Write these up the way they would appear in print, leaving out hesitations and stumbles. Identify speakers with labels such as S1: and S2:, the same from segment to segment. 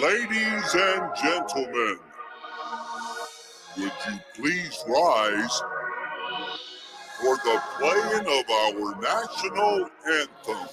S1: Ladies and gentlemen, would you please rise for the playing of our national anthem?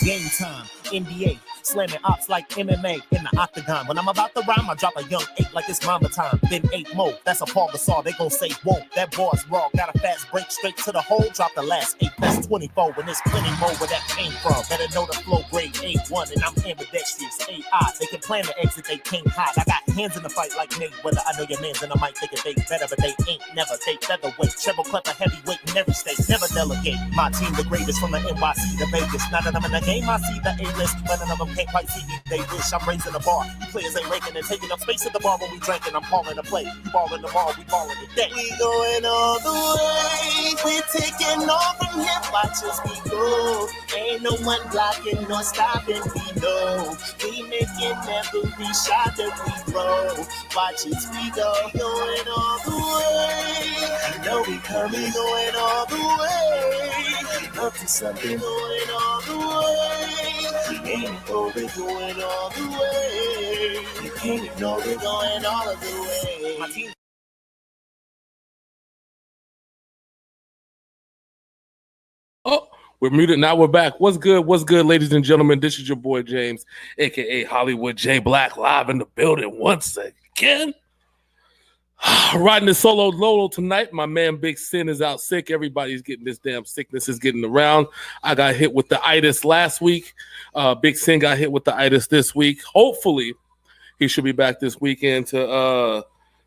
S2: Game time, NBA, slamming ops like MMA in the octagon. When I'm about to rhyme, I drop a young 8 like it's mama time. Then 8 more, that's a Paul Gasol, they gon' say, whoa, that boy's raw. Got a fast break straight to the hole, drop the last 8, that's 24. When there's plenty more where that came from. Better know the flow grade A1, and I'm ambidextrous, AI. They can plan to exit, they can't hide. I got hands in the fight like Nate, whether I know your man's and I might think they better, but they ain't never. They featherweight, treble clever, heavyweight in every state, never delegate. My team the greatest from the NYC to Vegas. Now that I'm in the game, I see the A-list, but none of them can't quite see me. They wish I'm raising the bar. You players ain't ranking and taking up space at the bar when we drinking. I'm calling the play. You balling the ball, we balling the day. We going all the way. We're taking off from here. Watch us we go. Ain't no one blocking nor stopping. We know we making every shot that we throw. Watch us we go. Going all the way. You know we coming. Going all the way. Up to something. Going all the way. We ain't ignore it, going all the way. You can't ignore it, going all of the way. My team.
S3: Oh, we're muted. Now we're back. What's good? What's good, ladies and gentlemen? This is your boy James, aka Hollywood J Black, live in the building once again. Riding the solo Lolo tonight. My man Big Sin is out sick. Everybody's getting this damn sickness is getting around. I got hit with the itis last week. Big Sin got hit with the itis this week. Hopefully, he should be back this weekend to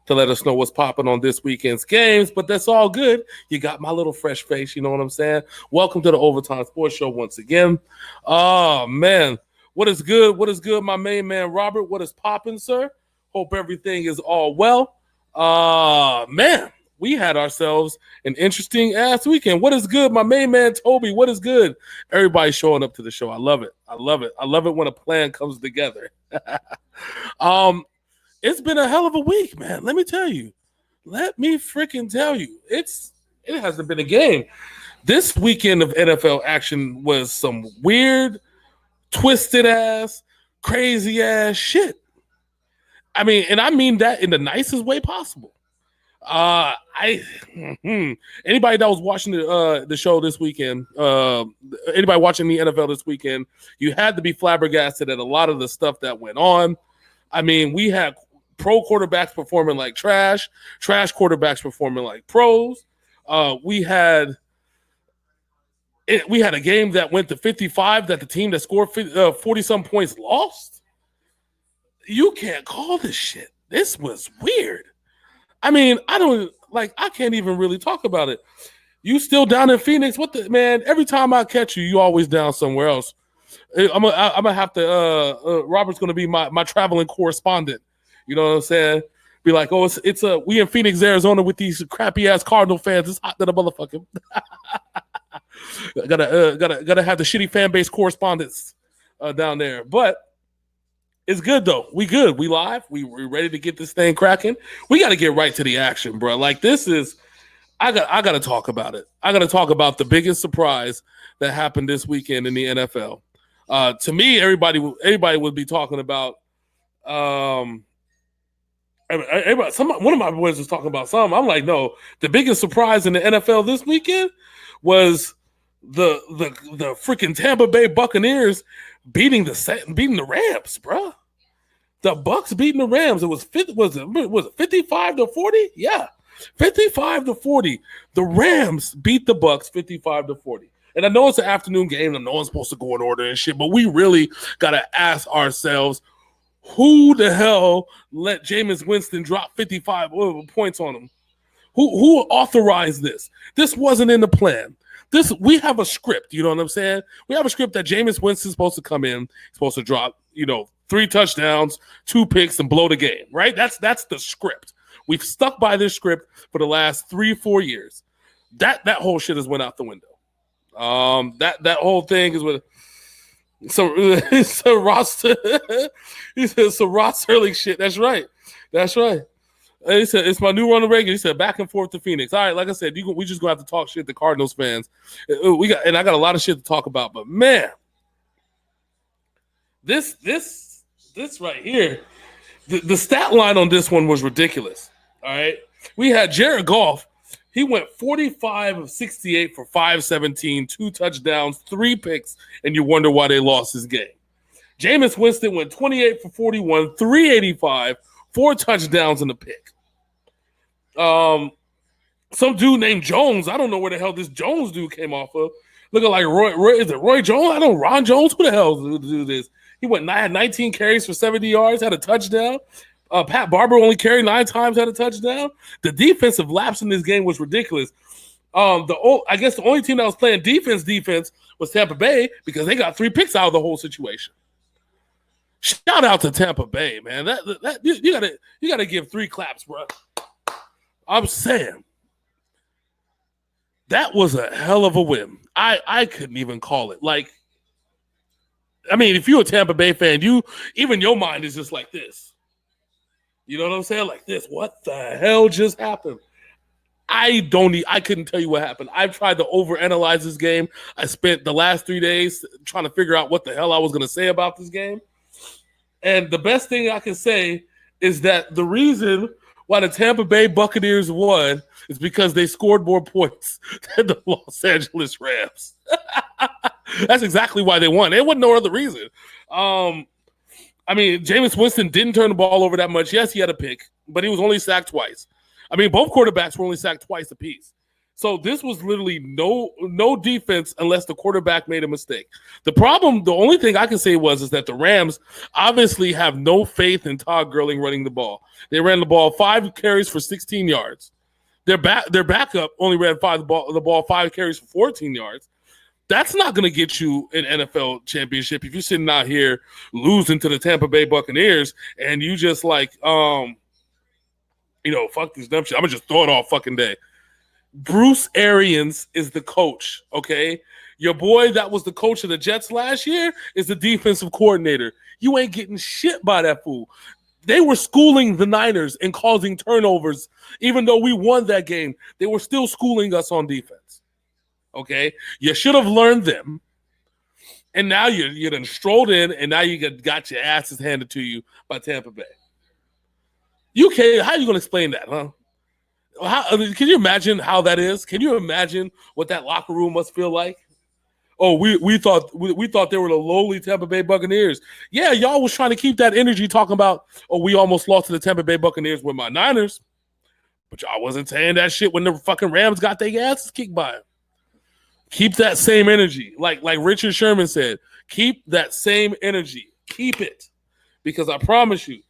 S3: let us know what's popping on this weekend's games. But that's all good. You got my little fresh face. You know what I'm saying? Welcome to the Overtime Sports Show once again. Oh man, what is good? What is good, my main man Robert? What is popping, sir? Hope everything is all well. Man, we had ourselves an interesting ass weekend. What is good, my main man Toby? What is good? Everybody showing up to the show. I love it. I love it. I love it when a plan comes together. It's been a hell of a week, man. Let me tell you. Let me freaking tell you. It hasn't been a game. This weekend of NFL action was some weird, twisted ass, crazy ass shit. I mean, and I mean that in the nicest way possible. Anybody that was watching the show this weekend, anybody watching the NFL this weekend, you had to be flabbergasted at a lot of the stuff that went on. I mean, we had pro quarterbacks performing like trash quarterbacks performing like pros. We had a game that went to 55 that the team that scored 40-some points lost. You can't call this shit. This was weird. I mean, I can't even really talk about it. You still down in Phoenix? What the man? Every time I catch you, you always down somewhere else. I'm gonna have to. Robert's gonna be my traveling correspondent. You know what I'm saying? Be like, oh, it's we in Phoenix, Arizona with these crappy ass Cardinal fans. It's hot to the motherfucker. gotta have the shitty fan base correspondents down there, but. It's good though. We good. We live. We're ready to get this thing cracking. We got to get right to the action, bro. Like this is, I got to talk about it. I got to talk about the biggest surprise that happened this weekend in the NFL. To me, everybody would be talking about. One of my boys was talking about something. I'm like, no. The biggest surprise in the NFL this weekend was the freaking Tampa Bay Buccaneers beating the Rams, bro. The Bucs beating the Rams. It was 55-40? Yeah. 55-40. The Rams beat the Bucs 55-40. And I know it's an afternoon game and no one's supposed to go in order and shit, but we really gotta ask ourselves, who the hell let Jameis Winston drop 55 points on him? Who authorized this? This wasn't in the plan. We have a script, you know what I'm saying? We have a script that Jameis Winston's supposed to come in, supposed to drop, 3 touchdowns, 2 picks, and blow the game, right? That's the script. We've stuck by this script for the last 3-4 years. That whole shit has went out the window. That whole thing is with so Ross he says some Ross Sterling shit. That's right. That's right. He said, it's my new run of regular. He said, back and forth to Phoenix. All right, like I said, we just going to have to talk shit to Cardinals fans. I got a lot of shit to talk about. But, man, this right here, the stat line on this one was ridiculous. All right? We had Jared Goff. He went 45 of 68 for 517, 2 touchdowns, 3 picks, and you wonder why they lost his game. Jameis Winston went 28 for 41, 385, 4 touchdowns and a pick. Some dude named Jones. I don't know where the hell this Jones dude came off of. Looking like Roy. Is it Roy Jones? I know Ron Jones. Who the hell do this? He had 19 carries for 70 yards, had a touchdown. Pat Barber only carried 9 times, had a touchdown. The defensive lapse in this game was ridiculous. I guess the only team that was playing defense was Tampa Bay because they got 3 picks out of the whole situation. Shout out to Tampa Bay, man. That you gotta give 3 claps, bro. I'm saying that was a hell of a win. I couldn't even call it. Like, I mean, if you're a Tampa Bay fan, even your mind is just like this. You know what I'm saying? Like this. What the hell just happened? I couldn't tell you what happened. I've tried to overanalyze this game. I spent the last 3 days trying to figure out what the hell I was going to say about this game. And the best thing I can say is that the reason why the Tampa Bay Buccaneers won is because they scored more points than the Los Angeles Rams. That's exactly why they won. There wasn't no other reason. I mean, Jameis Winston didn't turn the ball over that much. Yes, he had a pick, but he was only sacked twice. I mean, both quarterbacks were only sacked twice apiece. So this was literally no defense unless the quarterback made a mistake. The only thing I can say is that the Rams obviously have no faith in Todd Gurley running the ball. They ran the ball 5 carries for 16 yards. Their backup only ran the ball 5 carries for 14 yards. That's not going to get you an NFL championship if you're sitting out here losing to the Tampa Bay Buccaneers and you just like, fuck this dumb shit. I'm going to just throw it all fucking day. Bruce Arians is the coach, okay? Your boy that was the coach of the Jets last year is the defensive coordinator. You ain't getting shit by that fool. They were schooling the Niners and causing turnovers. Even though we won that game, they were still schooling us on defense, okay? You should have learned them. And now you done strolled in, and now you got your asses handed to you by Tampa Bay. How are you going to explain that, huh? Can you imagine how that is? Can you imagine what that locker room must feel like? Oh, we thought they were the lowly Tampa Bay Buccaneers. Yeah, y'all was trying to keep that energy talking about, we almost lost to the Tampa Bay Buccaneers with my Niners. But y'all wasn't saying that shit when the fucking Rams got their asses kicked by them. Keep that same energy. Like Richard Sherman said, keep that same energy. Keep it. Because I promise you,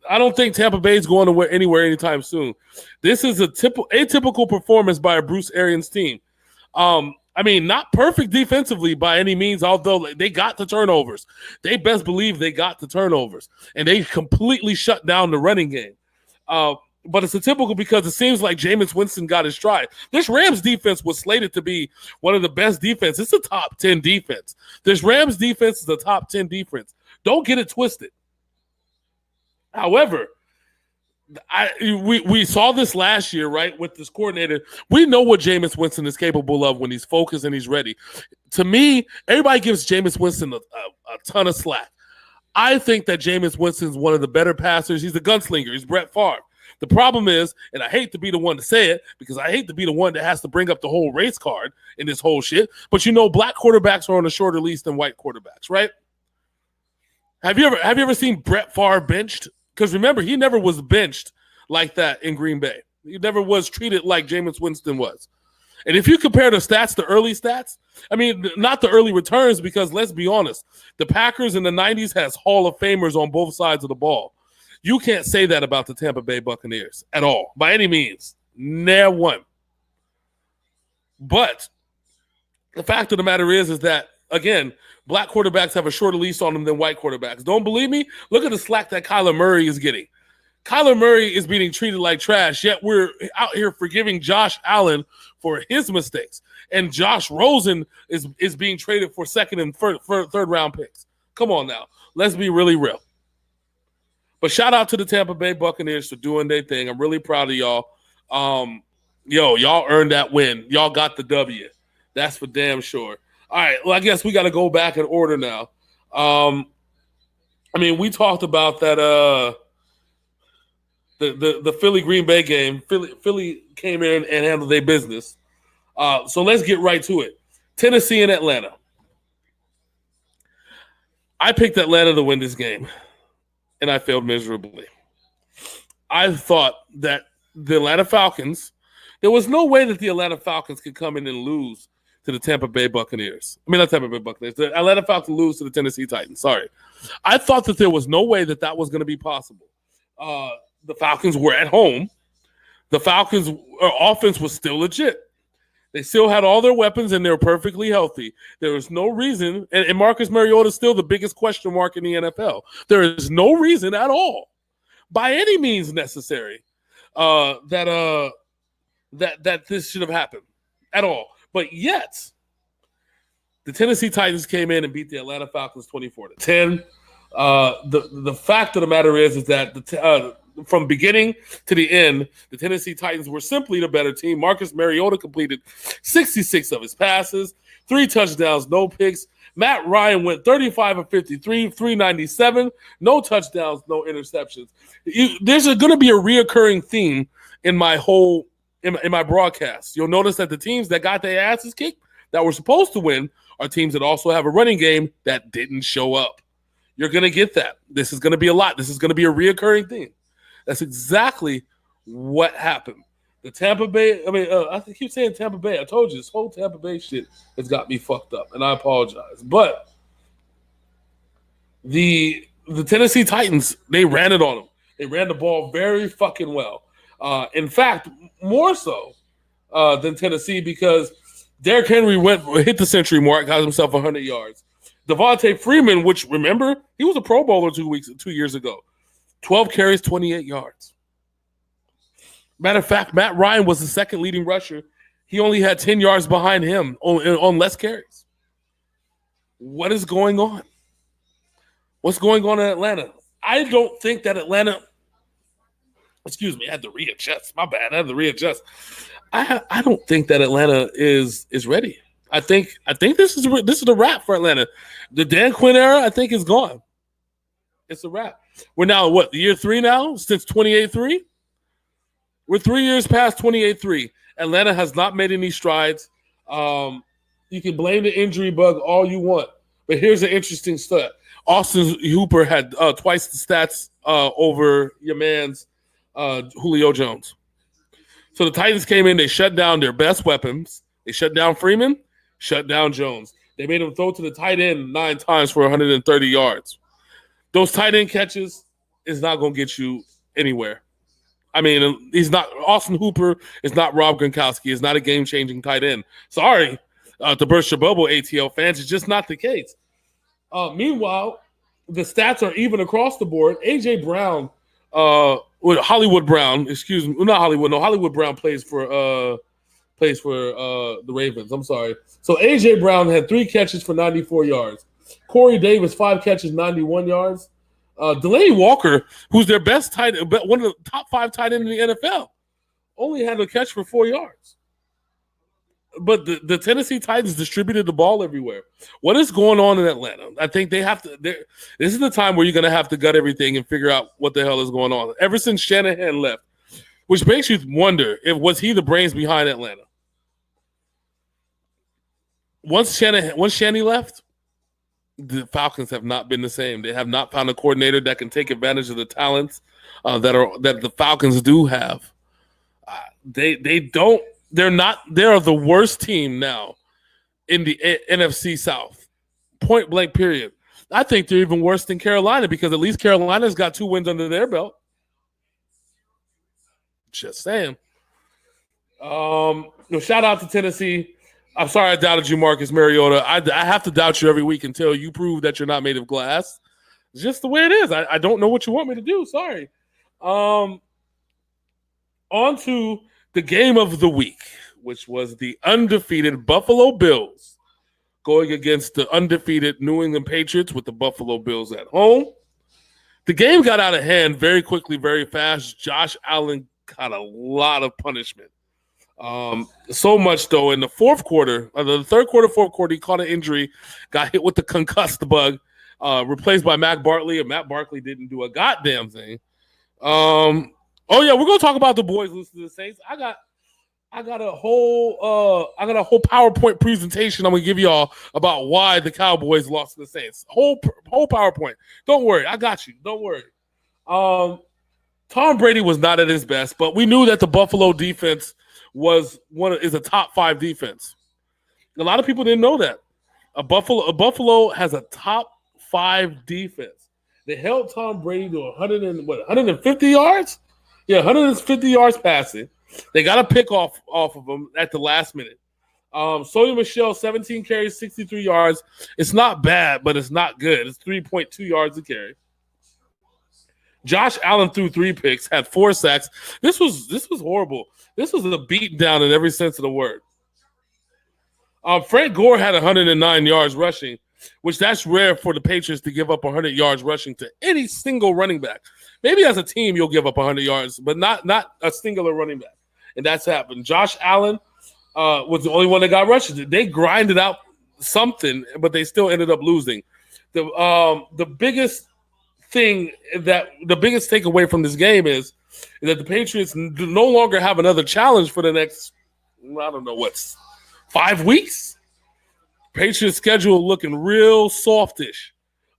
S3: I don't think Tampa Bay is going anywhere anytime soon. This is atypical performance by a Bruce Arians team. I mean, not perfect defensively by any means, although they got the turnovers. They best believe they got the turnovers, and they completely shut down the running game. But it's atypical because it seems like Jameis Winston got his stride. This Rams defense was slated to be one of the best defenses. It's a top 10 defense. This Rams defense is a top 10 defense. Don't get it twisted. However, we saw this last year, right, with this coordinator. We know what Jameis Winston is capable of when he's focused and he's ready. To me, everybody gives Jameis Winston a ton of slack. I think that Jameis Winston is one of the better passers. He's a gunslinger. He's Brett Favre. The problem is, and I hate to be the one to say it because I hate to be the one that has to bring up the whole race card in this whole shit, but black quarterbacks are on a shorter leash than white quarterbacks, right? Have you ever seen Brett Favre benched? Because remember, he never was benched like that in Green Bay. He never was treated like Jameis Winston was. And if you compare the stats, the early stats, I mean, not the early returns, because let's be honest, the Packers in the 90s has Hall of Famers on both sides of the ball. You can't say that about the Tampa Bay Buccaneers at all, by any means. Never one. But the fact of the matter is that, again, black quarterbacks have a shorter leash on them than white quarterbacks. Don't believe me? Look at the slack that Kyler Murray is getting. Kyler Murray is being treated like trash, yet we're out here forgiving Josh Allen for his mistakes. And Josh Rosen is being traded for second and third round picks. Come on now. Let's be really real. But shout out to the Tampa Bay Buccaneers for doing their thing. I'm really proud of y'all. Y'all earned that win. Y'all got the W. That's for damn sure. All right, well, I guess we got to go back in order now. We talked about that the Philly Green Bay game. Philly came in and handled their business. So let's get right to it. Tennessee and Atlanta. I picked Atlanta to win this game, and I failed miserably. I thought that the Atlanta Falcons, there was no way that the Atlanta Falcons could come in and lose to the Tampa Bay Buccaneers. Not Tampa Bay Buccaneers. The Atlanta Falcons lose to the Tennessee Titans. Sorry. I thought that there was no way that that was going to be possible. The Falcons were at home. The Falcons' offense was still legit. They still had all their weapons, and they were perfectly healthy. There was no reason, and Marcus Mariota is still the biggest question mark in the NFL. There is no reason at all, by any means necessary, that this should have happened at all. But yet, the Tennessee Titans came in and beat the Atlanta Falcons 24-10. The fact of the matter is that from beginning to the end, the Tennessee Titans were simply the better team. Marcus Mariota completed 66 of his passes, 3 touchdowns, no picks. Matt Ryan went 35 of 53, 397, no touchdowns, no interceptions. There's going to be a reoccurring theme in my broadcast. You'll notice that the teams that got their asses kicked that were supposed to win are teams that also have a running game that didn't show up. You're going to get that. This is going to be a lot. This is going to be a reoccurring theme. That's exactly what happened. The Tampa Bay, I keep saying Tampa Bay. I told you, this whole Tampa Bay shit has got me fucked up, and I apologize. But the Tennessee Titans, they ran it on them. They ran the ball very fucking well. In fact, more so than Tennessee, because Derrick Henry hit the century mark, got himself 100 yards. Devontae Freeman, which, remember, he was a Pro Bowler 2 years ago. 12 carries, 28 yards. Matter of fact, Matt Ryan was the second leading rusher. He only had 10 yards behind him on less carries. What is going on? What's going on in Atlanta? I don't think that Atlanta – excuse me, I had to readjust. My bad. I had to readjust. I don't think that Atlanta is ready. I think this is a wrap for Atlanta. The Dan Quinn era, I think, is gone. It's a wrap. We're now, year 3 now, since 28-3? We're 3 years past 28-3. Atlanta has not made any strides. You can blame the injury bug all you want, but here's an interesting stat. Austin Hooper had twice the stats over your man's Julio Jones. So the Titans came in, they shut down their best weapons. They shut down Freeman, shut down Jones. They made him throw to the tight end 9 times for 130 yards. Those tight end catches is not going to get you anywhere. He's not – Austin Hooper is not Rob Gronkowski. He's not a game-changing tight end. Sorry to burst your bubble, ATL fans. It's just not the case. Meanwhile, the stats are even across the board. A.J. Brown Hollywood Brown, excuse me, not Hollywood. No, Hollywood Brown plays for the Ravens. I'm sorry. So A.J. Brown had 3 catches for 94 yards. Corey Davis, 5 catches, 91 yards. Delaney Walker, who's their best tight end, one of the top 5 tight ends in the NFL, only had a catch for 4 yards. But the Tennessee Titans distributed the ball everywhere. What is going on in Atlanta? I think they have to. This is the time where you're going to have to gut everything and figure out what the hell is going on. Ever since Shanahan left, which makes you wonder was he the brains behind Atlanta? Once Shanny left, the Falcons have not been the same. They have not found a coordinator that can take advantage of the talents that the Falcons do have. They don't. They're the worst team now in the NFC South. Point blank, period. I think they're even worse than Carolina because at least Carolina's got 2 wins under their belt. Just saying. Shout out to Tennessee. I'm sorry I doubted you, Marcus Mariota. I have to doubt you every week until you prove that you're not made of glass. It's just the way it is. I don't know what you want me to do. Sorry. On to the game of the week, which was the undefeated Buffalo Bills going against the undefeated New England Patriots with the Buffalo Bills at home. The game got out of hand very quickly, very fast. Josh Allen got a lot of punishment. So much, though, in the fourth quarter, the third quarter, fourth quarter, he caught an injury, got hit with the concussed bug, replaced by Matt Barkley, and Matt Barkley didn't do a goddamn thing. Oh, yeah, we're going to talk about the boys losing to the Saints. I got a whole PowerPoint presentation I'm gonna give y'all about why the Cowboys lost to the Saints. Whole PowerPoint. Don't worry, I got you. Don't worry. Tom Brady was not at his best, but we knew that the Buffalo defense is a top 5 defense. A lot of people didn't know that. Buffalo has a top 5 defense. They held Tom Brady to 150 yards? Yeah, 150 yards passing. They got a pick off of him at the last minute. Sony Michel, 17 carries, 63 yards. It's not bad, but it's not good. It's 3.2 yards a carry. Josh Allen threw 3 picks, had 4 sacks. This was horrible. This was a beat down in every sense of the word. Frank Gore had 109 yards rushing, which that's rare for the Patriots to give up 100 yards rushing to any single running back. Maybe as a team you'll give up 100 yards, but not a singular running back. And that's happened. Josh Allen was the only one that got rushes. They grinded out something, but they still ended up losing. The biggest takeaway from this game is that the Patriots no longer have another challenge for the next, 5 weeks? Patriots schedule looking real softish.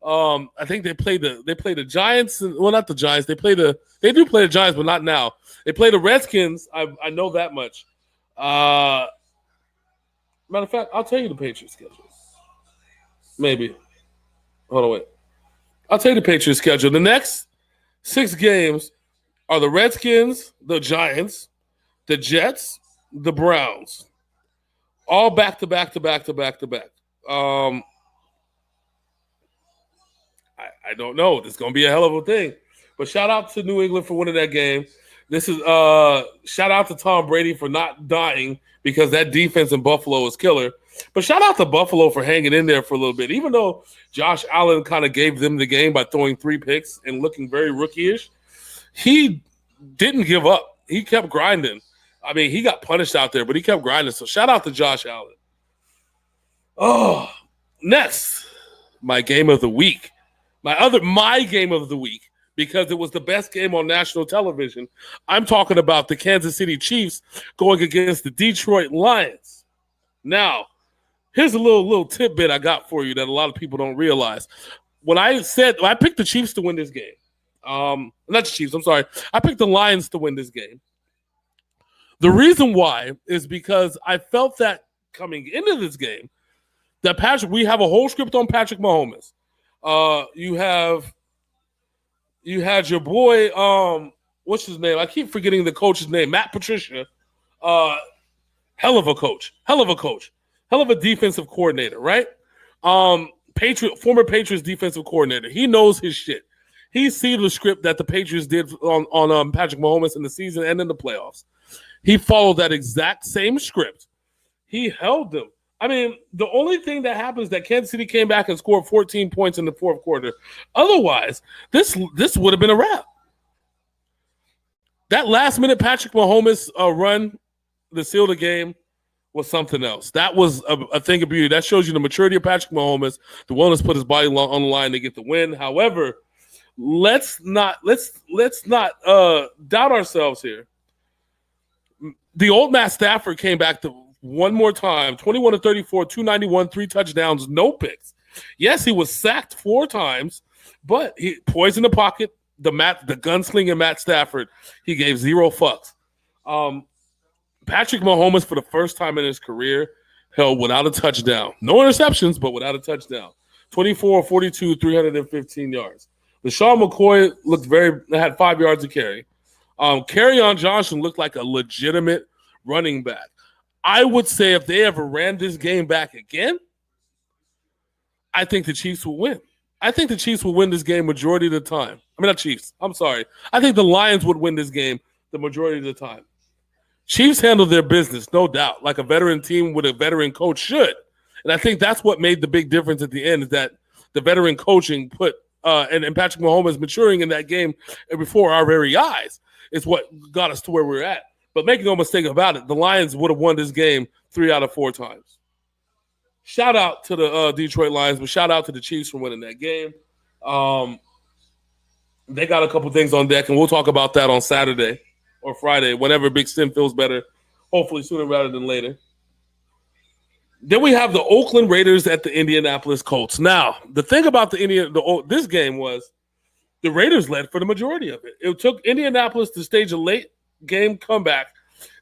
S3: I think they play the Giants. Well, not the Giants. They do play the Giants, but not now. They play the Redskins. I know that much. Matter of fact, I'll tell you the Patriots schedule. Maybe. Hold on, wait. I'll tell you the Patriots schedule. The next 6 games are the Redskins, the Giants, the Jets, the Browns. All back to back to back to back to back. I don't know. This is going to be a hell of a thing. But shout out to New England for winning that game. This is shout out to Tom Brady for not dying because that defense in Buffalo is killer. But shout out to Buffalo for hanging in there for a little bit. Even though Josh Allen kind of gave them the game by throwing 3 picks and looking very rookie-ish, he didn't give up. He kept grinding. I mean, he got punished out there, but he kept grinding. So shout out to Josh Allen. Oh, next, my game of the week. My game of the week, because it was the best game on national television. I'm talking about the Kansas City Chiefs going against the Detroit Lions. Now, here's a little tidbit I got for you that a lot of people don't realize. When I picked the Chiefs to win this game, not the Chiefs, I'm sorry. I picked the Lions to win this game. The reason why is because I felt that coming into this game, that we have a whole script on Patrick Mahomes. You had your boy, what's his name? I keep forgetting the coach's name, Matt Patricia. Hell of a coach. Hell of a defensive coordinator, right? Former Patriots defensive coordinator. He knows his shit. He seen the script that the Patriots did on Patrick Mahomes in the season and in the playoffs. He followed that exact same script. He held them. I mean, the only thing that happens is that Kansas City came back and scored 14 points in the fourth quarter. Otherwise, this would have been a wrap. That last-minute Patrick Mahomes run to seal the game was something else. That was a thing of beauty. That shows you the maturity of Patrick Mahomes, the willingness to put his body on the line to get the win. However, let's not doubt ourselves here. The old Matt Stafford came back to one more time, 21-34, 291, 3 touchdowns, no picks. Yes, he was sacked 4 times, but he poised in the pocket. The gunslinging Matt Stafford, he gave 0 fucks. Patrick Mahomes, for the first time in his career, held without a touchdown. No interceptions, but without a touchdown. 24-42, 315 yards. LaShawn McCoy had 5 yards to carry. Kerryon Johnson looked like a legitimate running back. I would say if they ever ran this game back again, I think the Chiefs will win. I think the Chiefs will win this game majority of the time. I mean, not Chiefs. I'm sorry. I think the Lions would win this game the majority of the time. Chiefs handle their business, no doubt, like a veteran team with a veteran coach should. And I think that's what made the big difference at the end, is that the veteran coaching put and Patrick Mahomes maturing in that game before our very eyes is what got us to where we're at. But make no mistake about it, the Lions would have won this game 3 out of 4 times. Shout out to the Detroit Lions, but shout out to the Chiefs for winning that game. They got a couple things on deck, and we'll talk about that on Saturday or Friday, whenever Big Sim feels better, hopefully sooner rather than later. Then we have the Oakland Raiders at the Indianapolis Colts. Now, the thing about this game was the Raiders led for the majority of it. It took Indianapolis to stage a late game comeback.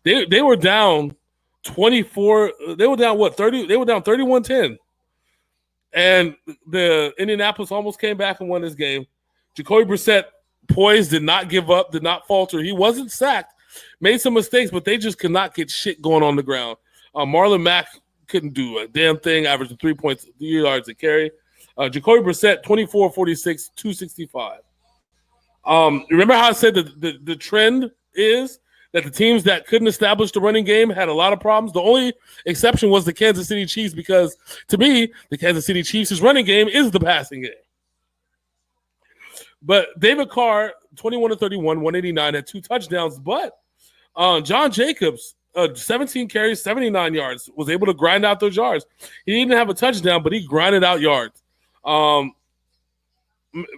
S3: They were down 24. They were down 30. They were down 31-10. And the Indianapolis almost came back and won this game. Jacoby Brissett poised, did not give up, did not falter. He wasn't sacked, made some mistakes, but they just could not get shit going on the ground. Marlon Mack couldn't do a damn thing, averaging 3 yards a carry. Jacoby Brissett, 24-46, 265. Remember how I said that the trend is that the teams that couldn't establish the running game had a lot of problems? The only exception was the Kansas City Chiefs, because to me, the Kansas City Chiefs' running game is the passing game. But David Carr, 21-31, 189, had 2 touchdowns. But John Jacobs, 17 carries, 79 yards, was able to grind out those yards. He didn't have a touchdown, but he grinded out yards.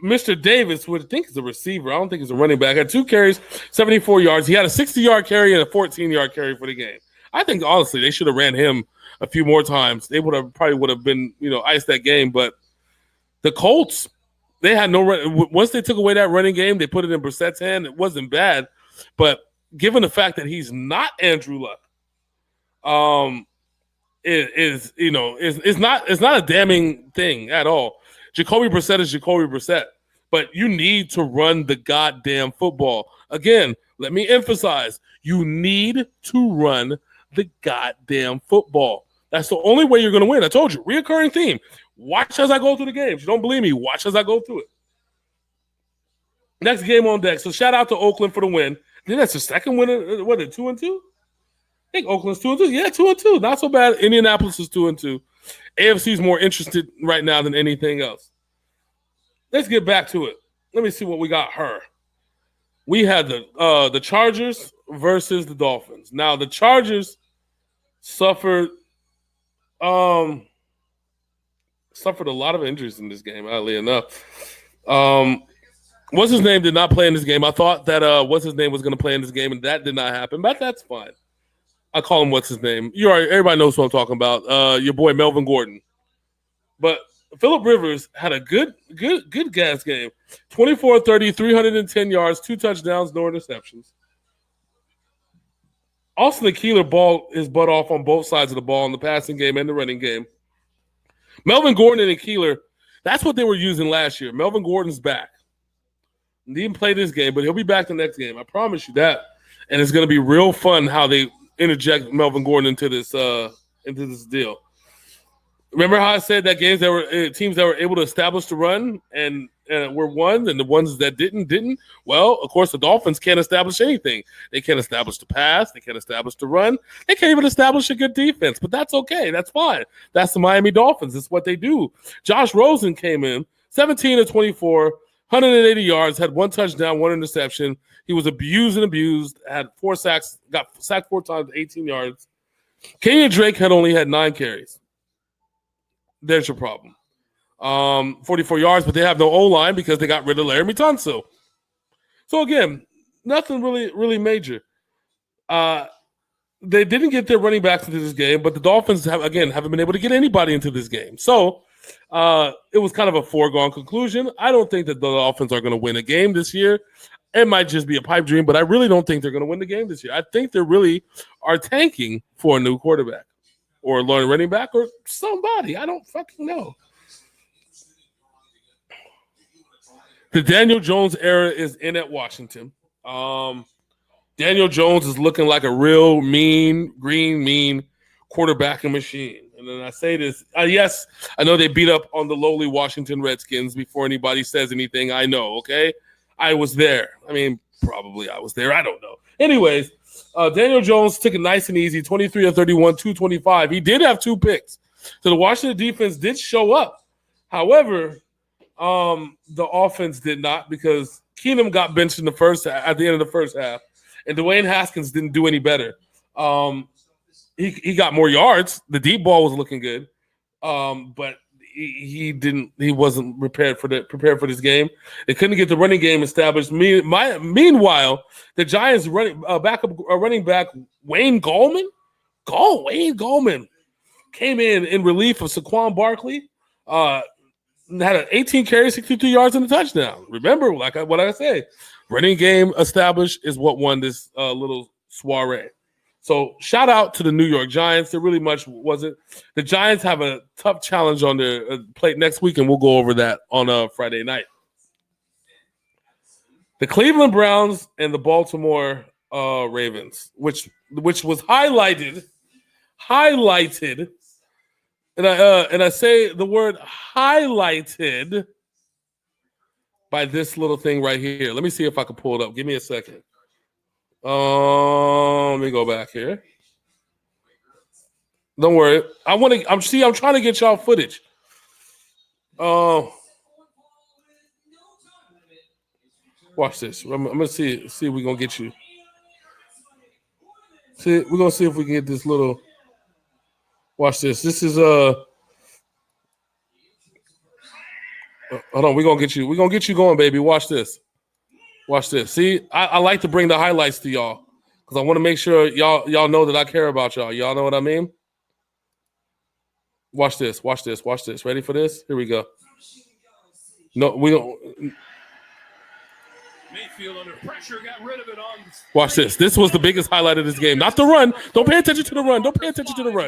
S3: Mr. Davis, who I think is a receiver, I don't think he's a running back, had 2 carries, 74 yards. He had a 60-yard carry and a 14-yard carry for the game. I think, honestly, they should have ran him a few more times. They probably would have been, iced that game. But the Colts, they had no run. Once they took away that running game, they put it in Brissett's hand. It wasn't bad. But given the fact that he's not Andrew Luck, it's not a damning thing at all. Jacoby Brissett is Jacoby Brissett, but you need to run the goddamn football. Again, let me emphasize, you need to run the goddamn football. That's the only way you're going to win. I told you, reoccurring theme. Watch as I go through the games. You don't believe me? Watch as I go through it. Next game on deck. So shout out to Oakland for the win. Then that's the second win. What, 2-2? I think Oakland's 2-2. Yeah, 2-2. Not so bad. Indianapolis is 2-2. AFC is more interested right now than anything else. Let's get back to it. Let me see what we got her. We had the Chargers versus the Dolphins. Now, the Chargers suffered a lot of injuries in this game, oddly enough. What's his name did not play in this game. I thought that what's his name was going to play in this game, and that did not happen, but that's fine. I call him what's his name. Everybody knows what I'm talking about. Your boy Melvin Gordon. But Phillip Rivers had a good gas game. 24-30, 310 yards, 2 touchdowns, no interceptions. Austin Ekeler balled his butt off on both sides of the ball in the passing game and the running game. Melvin Gordon and Ekeler, that's what they were using last year. Melvin Gordon's back. He didn't play this game, but he'll be back the next game. I promise you that. And it's going to be real fun how they interject Melvin Gordon into this deal. Remember how I said that games that were teams that were able to establish the run and were won, and the ones that didn't? Well, of course, the Dolphins can't establish anything. They can't establish the pass. They can't establish the run. They can't even establish a good defense, but that's okay. That's fine. That's the Miami Dolphins. It's what they do. Josh Rosen came in, 17-24, 180 yards, had 1 touchdown, 1 interception. He was abused, had 4 sacks, got sacked 4 times, 18 yards. Kenyon Drake had only had 9 carries. There's your problem. 44 yards, but they have no O-line because they got rid of Laramie Tunsil. So, again, nothing really major. They didn't get their running backs into this game, but the Dolphins, haven't been able to get anybody into this game. So, it was kind of a foregone conclusion. I don't think that the Dolphins are going to win a game this year. It might just be a pipe dream, but I really don't think they're going to win the game this year. I think they really are tanking for a new quarterback or a learning running back or somebody. I don't fucking know. The Daniel Jones era is in at Washington. Daniel Jones is looking like a real mean quarterbacking machine. And then I say this, yes, I know they beat up on the lowly Washington Redskins before anybody says anything. I know, okay? I was there. I mean, probably I was there. I don't know. Anyways, Daniel Jones took it nice and easy, 23-31, 225. He did have 2 picks. So the Washington defense did show up. However, The offense did not because Keenum got benched in the at the end of the first half, and Dwayne Haskins didn't do any better. He got more yards. The deep ball was looking good, but he wasn't prepared for this game. They couldn't get the running game established. Meanwhile, the Giants running back Wayne Gallman came in relief of Saquon Barkley. Had an 18 carries, 62 yards, and a touchdown. Remember, what I say, running game established is what won this little soiree. So shout out to the New York Giants. There really much wasn't. The Giants have a tough challenge on their plate next week, and we'll go over that on Friday night. The Cleveland Browns and the Baltimore Ravens, which was highlighted, and I say the word highlighted by this little thing right here. Let me see if I can pull it up. Give me a second. Let me go back here. Don't worry. I'm trying to get y'all footage. Watch this. I'm gonna see if we're gonna get you. We're gonna see if we can get this little. Watch this. This is hold on, we're gonna get you going, baby. Watch this. See, I like to bring the highlights to y'all because I want to make sure y'all know that I care about y'all. Y'all know what I mean? Watch this. Ready for this? Here we go. No, we don't.
S4: Mayfield under pressure got rid of it on.
S3: Watch this. This was the biggest highlight of this game. Not the run. Don't pay attention to the run.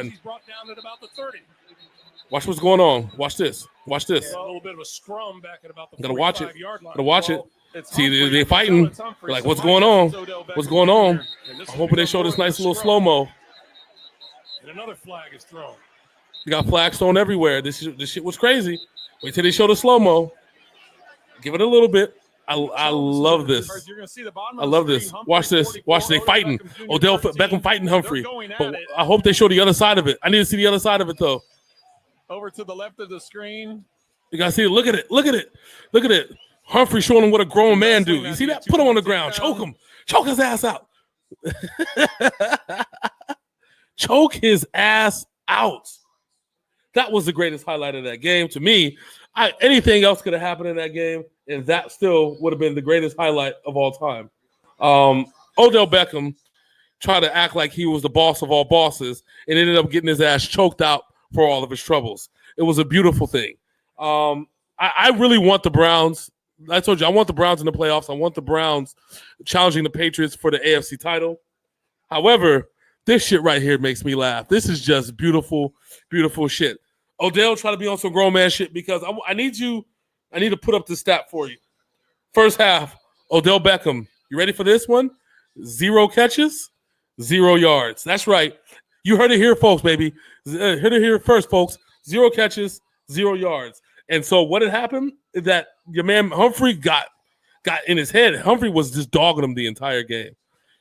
S4: He's brought down at about the 30.
S3: Watch what's going on. Watch this.
S4: A little bit of a scrum back at about the 45-yard line.
S3: Gotta watch it. See, they're fighting. They're like, what's going on? What's going on? I'm hoping they show this nice little slow-mo.
S4: And another flag is thrown.
S3: You got flags thrown everywhere. This shit was crazy. Wait till they show the slow-mo. Give it a little bit. I love this. I love this. Watch this. They fighting. Odell Beckham fighting Humphrey. But I hope they show the other side of it. I need to see the other side of it, though.
S4: Over to the left of the screen.
S3: You got to see it. Look at it. Humphrey showing him what a grown man do. You see that? Put him on the ground. Choke him. Choke his ass out. Choke his ass out. That was the greatest highlight of that game. To me, anything else could have happened in that game, and that still would have been the greatest highlight of all time. Odell Beckham tried to act like he was the boss of all bosses and ended up getting his ass choked out for all of his troubles. It was a beautiful thing. I really want the Browns. I told you, I want the Browns in the playoffs. I want the Browns challenging the Patriots for the AFC title. However, this shit right here makes me laugh. This is just beautiful, beautiful shit. Odell try to be on some grown man shit because I need to put up the stat for you. First half, Odell Beckham. You ready for this one? 0 catches, 0 yards. That's right. You heard it here, folks, baby. Heard it here first, folks. 0 catches, 0 yards. And so what had happened is that your man Humphrey got in his head. Humphrey was just dogging him the entire game.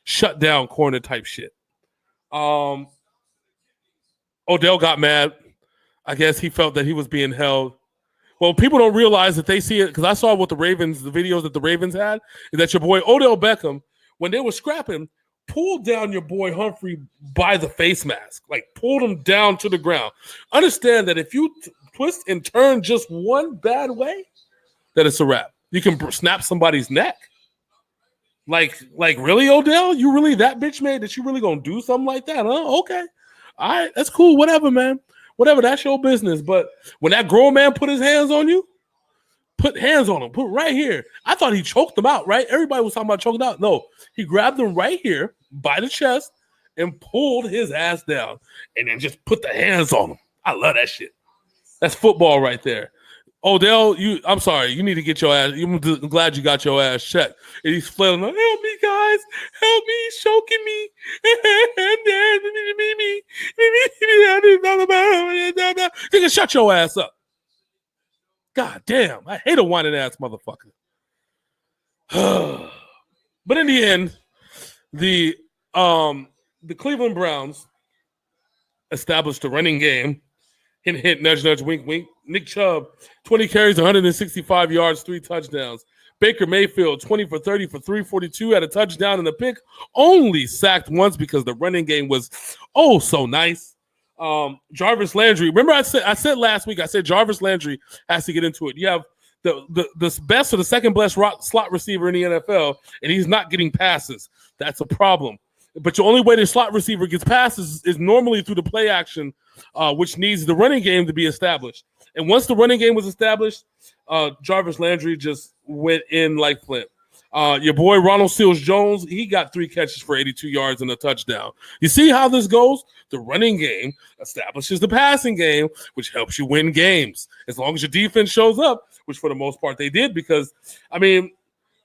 S3: Shut down corner type shit. Odell got mad. I guess he felt that he was being held. Well, people don't realize that they see it because I saw what the videos that the Ravens had, is that your boy Odell Beckham, when they were scrapping, pulled down your boy Humphrey by the face mask, like pulled him down to the ground. Understand that if you twist and turn just one bad way, that it's a wrap. You can snap somebody's neck. Like really, Odell? You really that bitch made that you really gonna do something like that, huh? Okay. All right, that's cool. Whatever, man. Whatever, that's your business. But when that grown man put his hands on you, put hands on him. Put right here. I thought he choked him out, right? Everybody was talking about choking out. No, he grabbed him right here by the chest and pulled his ass down and then just put the hands on him. I love that shit. That's football right there. Odell, I'm sorry. You need to get your ass. I'm glad you got your ass checked. And he's flailing, help me, guys. Help me. He's choking me. Nigga, shut your ass up. God damn. I hate a whining ass motherfucker. But in the end, the Cleveland Browns established a running game. Hint, hint, nudge, nudge, wink, wink. Nick Chubb, 20 carries, 165 yards, 3 touchdowns. Baker Mayfield, 20 for 30 for 342, had a touchdown and a pick. Only sacked once because the running game was so nice. Jarvis Landry. Remember I said last week, I said Jarvis Landry has to get into it. You have the best or the second best slot receiver in the NFL, and he's not getting passes. That's a problem. But the only way the slot receiver gets passes is normally through the play action, which needs the running game to be established. And once the running game was established, Jarvis Landry just went in like Flint. Your boy Ronald Seals-Jones, he got 3 catches for 82 yards and a touchdown. You see how this goes? The running game establishes the passing game, which helps you win games. As long as your defense shows up, which for the most part they did, because, I mean,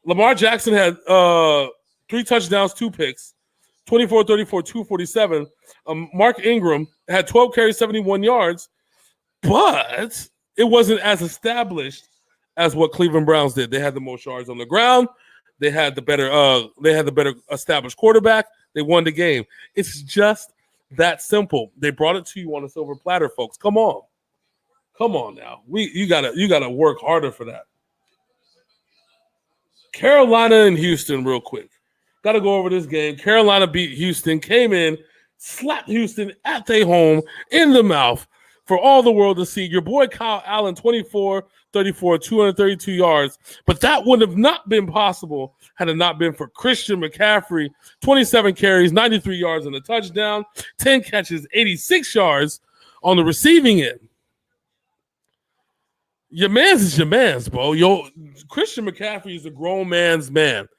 S3: Lamar Jackson had 3 touchdowns, 2 picks, 24, 34, 247. Mark Ingram had 12 carries, 71 yards, but it wasn't as established as what Cleveland Browns did. They had the most yards on the ground. They had the better established quarterback. They won the game. It's just that simple. They brought it to you on a silver platter, folks. Come on now. You gotta work harder for that. Carolina and Houston, real quick. Got to go over this game. Carolina beat Houston, came in, slapped Houston at their home in the mouth for all the world to see. Your boy Kyle Allen, 24, 34, 232 yards. But that would have not been possible had it not been for Christian McCaffrey, 27 carries, 93 yards and a touchdown, 10 catches, 86 yards on the receiving end. Your man's is your man's, bro. Christian McCaffrey is a grown man's man.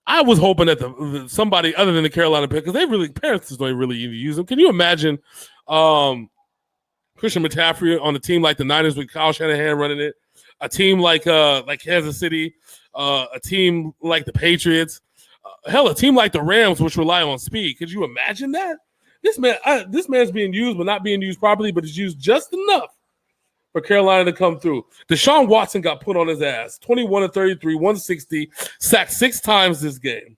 S3: I was hoping that somebody other than the Carolina pick, because parents don't really even use them. Can you imagine Christian McCaffrey on a team like the Niners with Kyle Shanahan running it, a team like Kansas City, a team like the Patriots, hell, a team like the Rams, which rely on speed? Could you imagine that? This man's being used, but not being used properly, but it's used just enough for Carolina to come through. Deshaun Watson got put on his ass. 21 of 33, 160, sacked 6 times this game.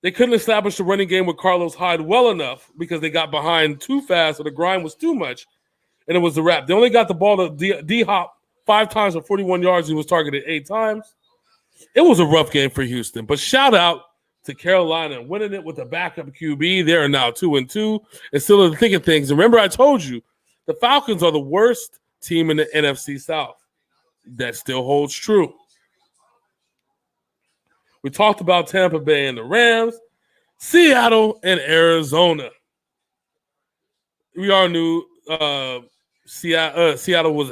S3: They couldn't establish the running game with Carlos Hyde well enough because they got behind too fast, or the grind was too much, and it was a wrap. They only got the ball to D-Hop 5 times for 41 yards. He was targeted 8 times. It was a rough game for Houston, but shout out to Carolina winning it with a backup QB. They are now 2-2 and still in the thick of things. Remember, I told you the Falcons are the worst team in the NFC South. That still holds true. We talked about Tampa Bay and the Rams, Seattle and Arizona. We all knew Seattle was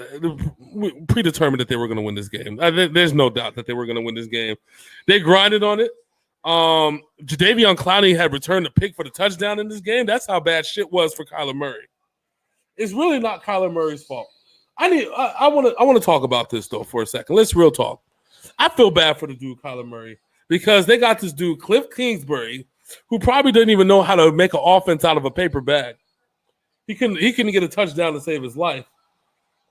S3: predetermined that they were going to win this game. There's no doubt that they were going to win this game. They grinded on it. Jadeveon Clowney had returned a pick for the touchdown in this game. That's how bad shit was for Kyler Murray. It's really not Kyler Murray's fault. I want to talk about this though for a second. Let's real talk. I feel bad for the dude Kyler Murray because they got this dude Cliff Kingsbury who probably didn't even know how to make an offense out of a paper bag. He couldn't get a touchdown to save his life.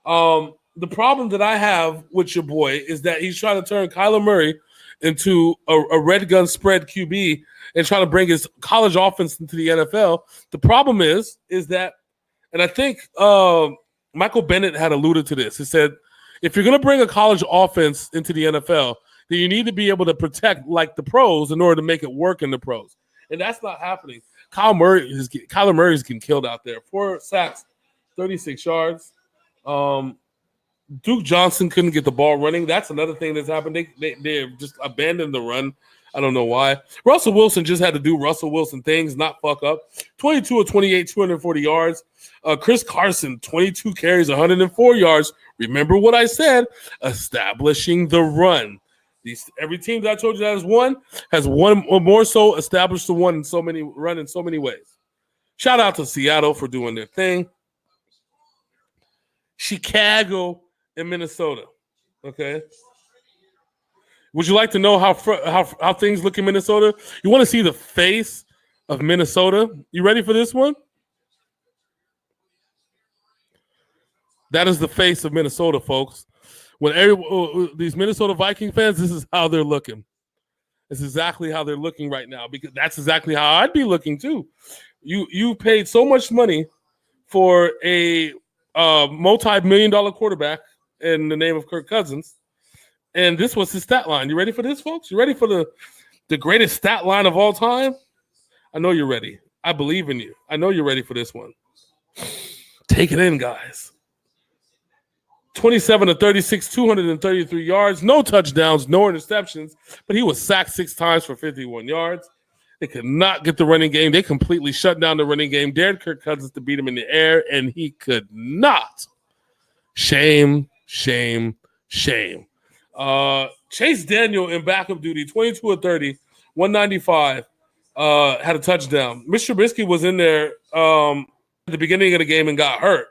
S3: The problem that I have with your boy is that he's trying to turn Kyler Murray into a red gun spread QB and trying to bring his college offense into the NFL. The problem is that, and I think Michael Bennett had alluded to this. He said, if you're going to bring a college offense into the NFL, then you need to be able to protect like the pros in order to make it work in the pros. And that's not happening. Kyler Murray is getting killed out there. 4 sacks, 36 yards. Duke Johnson couldn't get the ball running. That's another thing that's happened. They just abandoned the run. I don't know why. Russell Wilson just had to do Russell Wilson things, not fuck up. 22 of 28, 240 yards. Chris Carson, 22 carries, 104 yards. Remember what I said, establishing the run. Every team that I told you that has one or more so established the run in so many ways. Shout out to Seattle for doing their thing. Chicago and Minnesota. Okay. Would you like to know how things look in Minnesota? You want to see the face of Minnesota? You ready for this one? That is the face of Minnesota, folks. When these Minnesota Viking fans, this is how they're looking. It's exactly how they're looking right now, because that's exactly how I'd be looking too. You paid so much money for a multi-million-dollar quarterback in the name of Kirk Cousins. And this was his stat line. You ready for this, folks? You ready for the greatest stat line of all time? I know you're ready. I believe in you. I know you're ready for this one. Take it in, guys. 27 to 36, 233 yards, no touchdowns, no interceptions, but he was sacked 6 times for 51 yards. They could not get the running game. They completely shut down the running game, dared Kirk Cousins to beat him in the air, and he could not. Shame, shame, shame. Chase Daniel in backup duty, 22 of 30, 195, had a touchdown. Mr. Trubisky was in there at the beginning of the game and got hurt,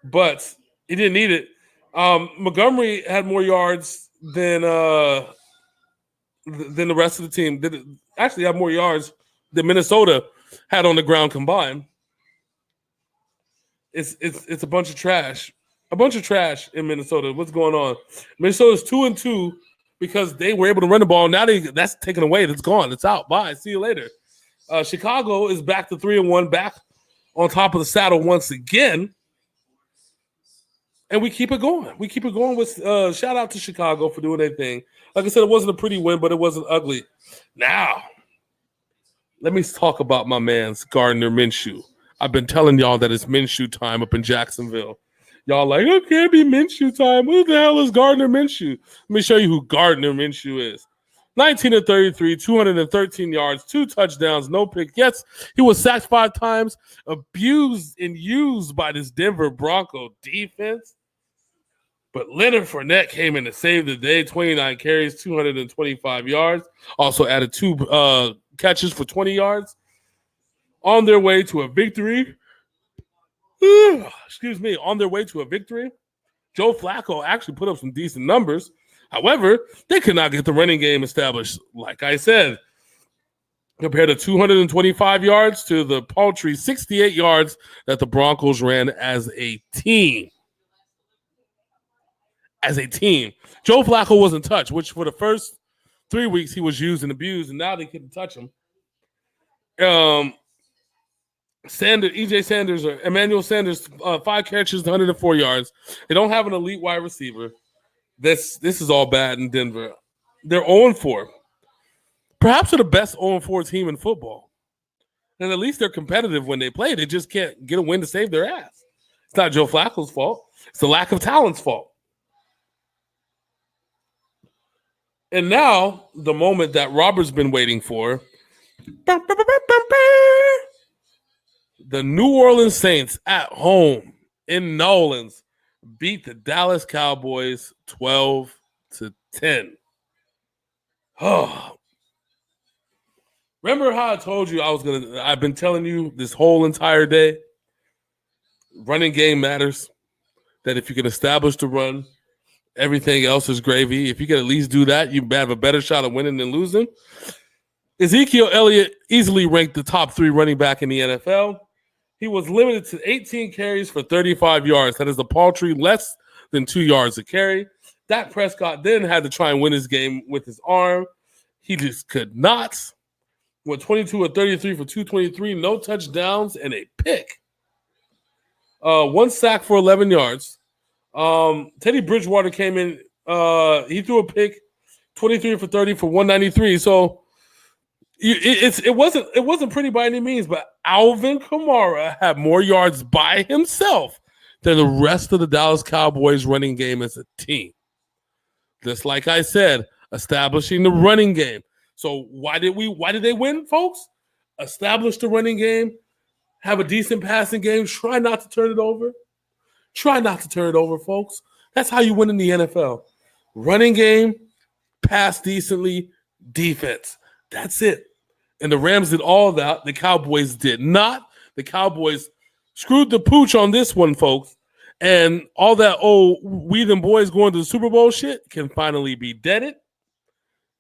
S3: but he didn't need it. Montgomery had more yards than the rest of the team. Actually had more yards than Minnesota had on the ground combined. It's a bunch of trash. A bunch of trash in Minnesota. What's going on? Minnesota's 2-2 because they were able to run the ball. Now that's taken away. That's gone. It's out. Bye. See you later. Chicago is back to 3-1, back on top of the saddle once again. And we keep it going. We keep it going with shout out to Chicago for doing their thing. Like I said, it wasn't a pretty win, but it wasn't ugly. Now, let me talk about my man's Gardner Minshew. I've been telling y'all that it's Minshew time up in Jacksonville. Y'all like, it can't be Minshew time. Who the hell is Gardner Minshew? Let me show you who Gardner Minshew is. 19 of 33, 213 yards, 2 touchdowns, no pick. Yes, he was sacked 5 times, abused and used by this Denver Bronco defense. But Leonard Fournette came in to save the day, 29 carries, 225 yards. Also added 2 catches for 20 yards. On their way to a victory. On their way to a victory. Joe Flacco actually put up some decent numbers. However, they could not get the running game established. Like I said, compared to 225 yards to the paltry 68 yards that the Broncos ran as a team. As a team. Joe Flacco wasn't touched, which for the first 3 weeks he was used and abused, and now they couldn't touch him. Emmanuel Sanders, 5 catches, 104 yards. They don't have an elite wide receiver. This is all bad in Denver. They're 0-4. Perhaps they're the best 0-4 team in football. And at least they're competitive when they play. They just can't get a win to save their ass. It's not Joe Flacco's fault. It's the lack of talent's fault. And now, the moment that Robert's been waiting for, the New Orleans Saints at home in Nolans beat the Dallas Cowboys 12-10. Oh. Remember how I told you I've been telling you this whole entire day, running game matters, that if you can establish the run, everything else is gravy. If you can at least do that, you have a better shot of winning than losing. Ezekiel Elliott easily ranked the top 3 running back in the NFL. He was limited to 18 carries for 35 yards. That is a paltry less than 2 yards a carry. Dak Prescott then had to try and win his game with his arm. He just could not. Went 22 of 33 for 223, no touchdowns, and a pick. 1 sack for 11 yards. Teddy Bridgewater came in. He threw a pick, 23 for 30 for 193. So it wasn't pretty by any means, but Alvin Kamara had more yards by himself than the rest of the Dallas Cowboys running game as a team. Just like I said, establishing the running game. So why did they win, folks? Establish the running game, have a decent passing game, try not to turn it over. Try not to turn it over, folks. That's how you win in the NFL. Running game, pass decently, defense. That's it. And the Rams did all that. The Cowboys did not. The Cowboys screwed the pooch on this one, folks. And all that, we them boys going to the Super Bowl shit can finally be deaded.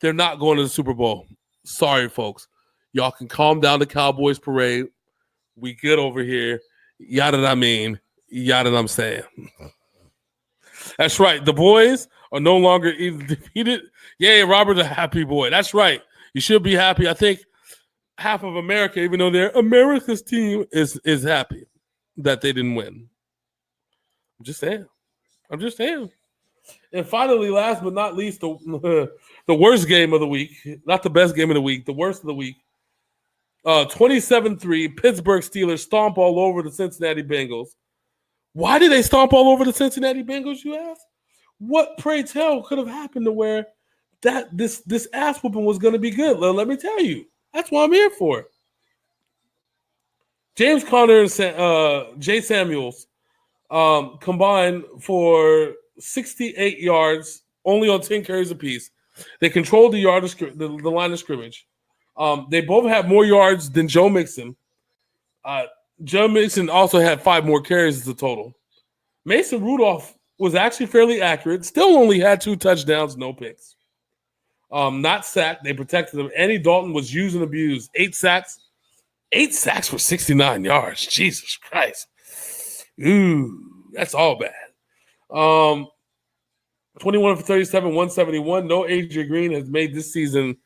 S3: They're not going to the Super Bowl. Sorry, folks. Y'all can calm down the Cowboys parade. We good over here. Yada I mean. Yada I'm saying. That's right. The boys are no longer either defeated. Yay, Robert, a happy boy. That's right. You should be happy. I think half of America, even though they're America's team, is happy. that they didn't win. I'm just saying. And finally, last but not least, the worst game of the week. Not the best game of the week, the worst of the week. 27-3, Pittsburgh Steelers stomp all over the Cincinnati Bengals. Why did they stomp all over the Cincinnati Bengals, you ask? What, pray tell, could have happened to where this ass whooping was going to be good? Let me tell you. That's what I'm here for. James Conner and Jay Samuels combined for 68 yards, only on 10 carries apiece. They controlled the line of scrimmage. They both have more yards than Joe Mixon. Joe Mixon also had 5 more carries as a total. Mason Rudolph was actually fairly accurate. Still only had 2 touchdowns, no picks. Not sacked. They protected him. Andy Dalton was used and abused. 8 sacks. 8 sacks for 69 yards. Jesus Christ. Ooh, that's all bad. 21 for 37, 171. No AJ Green has made this season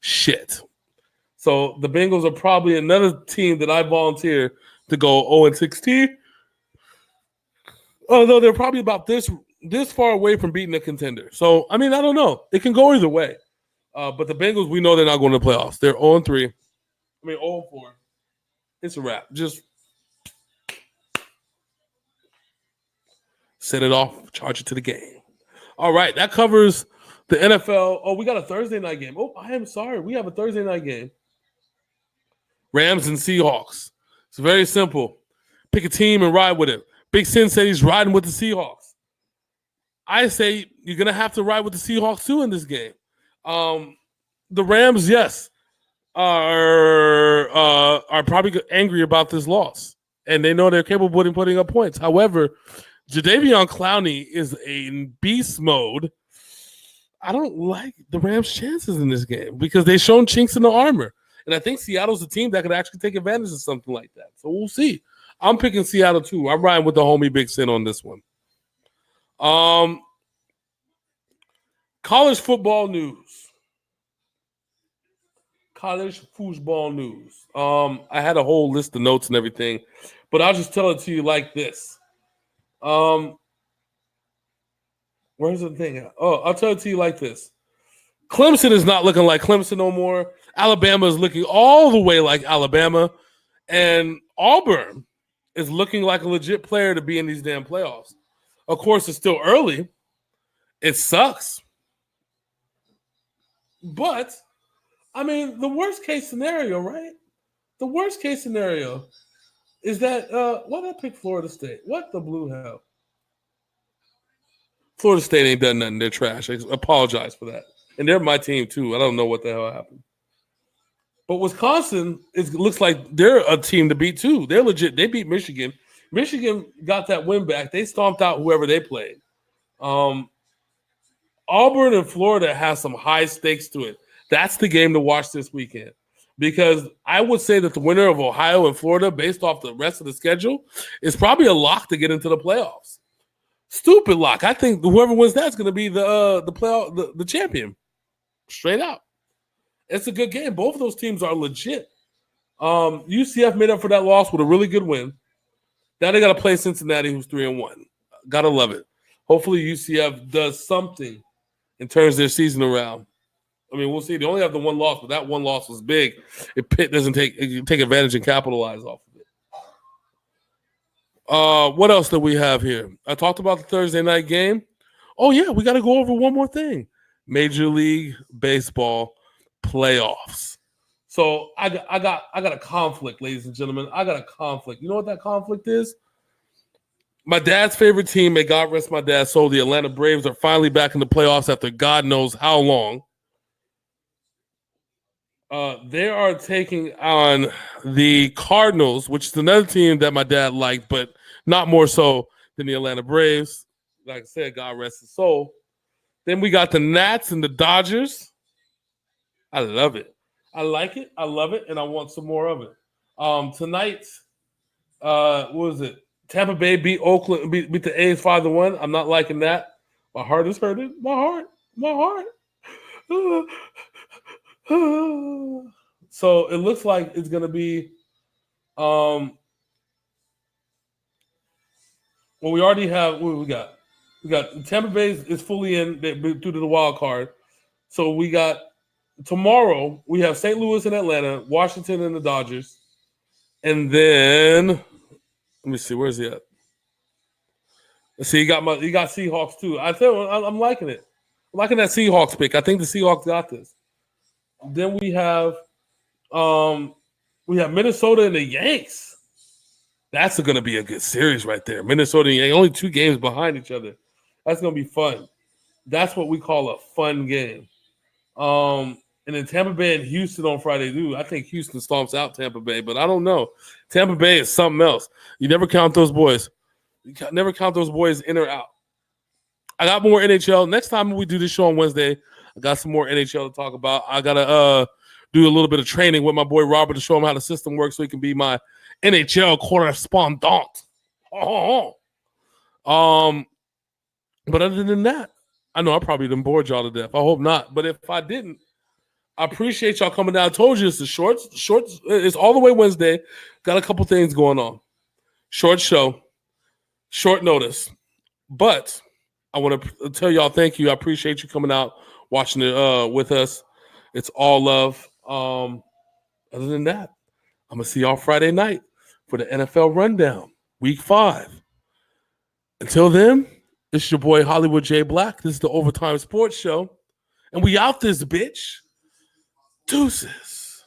S3: shit. So the Bengals are probably another team that I volunteer to go 0-16. Although they're probably about this far away from beating a contender. So, I mean, I don't know. It can go either way. But the Bengals, we know they're not going to the playoffs. They're 0-3. 0-4. It's a wrap. Just set it off, charge it to the game. All right, that covers the NFL. Oh, we got a Thursday night game. Oh, I am sorry. We have a Thursday night game. Rams and Seahawks. It's very simple. Pick a team and ride with it. Big Sin said he's riding with the Seahawks. I say you're going to have to ride with the Seahawks too in this game. The Rams, yes, are probably angry about this loss, and they know they're capable of putting up points. However, Jadeveon Clowney is in beast mode. I don't like the Rams' chances in this game because they've shown chinks in the armor, and I think Seattle's a team that could actually take advantage of something like that. So we'll see. I'm picking Seattle too. I'm riding with the homie Big Sin on this one. College football news. College football news. I had a whole list of notes and everything, but I'll just tell it to you like this. Where's the thing? Oh, I'll tell it to you like this. Clemson is not looking like Clemson no more. Alabama is looking all the way like Alabama. And Auburn is looking like a legit player to be in these damn playoffs. Of course, it's still early. It sucks. But, I mean, the worst case scenario, right? The worst case scenario is that, why did I pick Florida State? What the blue hell? Florida State ain't done nothing. They're trash. I apologize for that. And they're my team, too. I don't know what the hell happened. But Wisconsin looks like they're a team to beat, too. They're legit. They beat Michigan. Michigan got that win back. They stomped out whoever they played. Auburn and Florida has some high stakes to it. That's the game to watch this weekend. Because I would say that the winner of Ohio and Florida, based off the rest of the schedule, is probably a lock to get into the playoffs. Stupid lock. I think whoever wins that's going to be the playoff, the champion. Straight out. It's a good game. Both of those teams are legit. UCF made up for that loss with a really good win. Now they got to play Cincinnati, who's 3-1. Gotta love it. Hopefully UCF does something and turns their season around. I mean, we'll see. They only have the one loss, but that one loss was big. If Pitt doesn't take advantage and capitalize off of it. What else do we have here? I talked about the Thursday night game. Oh yeah, we got to go over one more thing: Major League Baseball playoffs. So I got a conflict, ladies and gentlemen. I got a conflict. You know what that conflict is? My dad's favorite team, may God rest my dad's soul, the Atlanta Braves are finally back in the playoffs after God knows how long. They are taking on the Cardinals, which is another team that my dad liked, but not more so than the Atlanta Braves. Like I said, God rest his soul. Then we got the Nats and the Dodgers. I love it. I like it. I love it, and I want some more of it. Tonight, what was it? Tampa Bay beat Oakland, beat the A's 5-1. I'm not liking that. My heart is hurting. My heart. So it looks like it's going to be Well, we already have. What we got? We got Tampa Bay is fully in due to the wild card. So we got tomorrow. We have St. Louis and Atlanta, Washington and the Dodgers, and then let me see. Where's he at? Let's see. You got Seahawks too. I tell you, I'm liking it. I'm liking that Seahawks pick. I think the Seahawks got this. Then we have Minnesota and the Yanks. That's going to be a good series right there. Minnesota and Yankees, only 2 games behind each other. That's going to be fun. That's what we call a fun game. And then Tampa Bay and Houston on Friday, dude. I think Houston stomps out Tampa Bay, but I don't know. Tampa Bay is something else. You never count those boys. You never count those boys in or out. I got more NHL. Next time we do this show on Wednesday, I got some more NHL to talk about. I got to do a little bit of training with my boy Robert to show him how the system works so he can be my NHL correspondent. But other than that, I know I probably done bored y'all to death. I hope not. But if I didn't, I appreciate y'all coming down. I told you it's the shorts. It's all the way Wednesday. Got a couple things going on. Short show, short notice. But I want to tell y'all thank you. I appreciate you coming out, watching it with us. It's all love. Other than that, I'm going to see y'all Friday night for the NFL Rundown, Week 5. Until then, it's your boy Hollywood J. Black. This is the Overtime Sports Show. And we out this bitch. Deuces.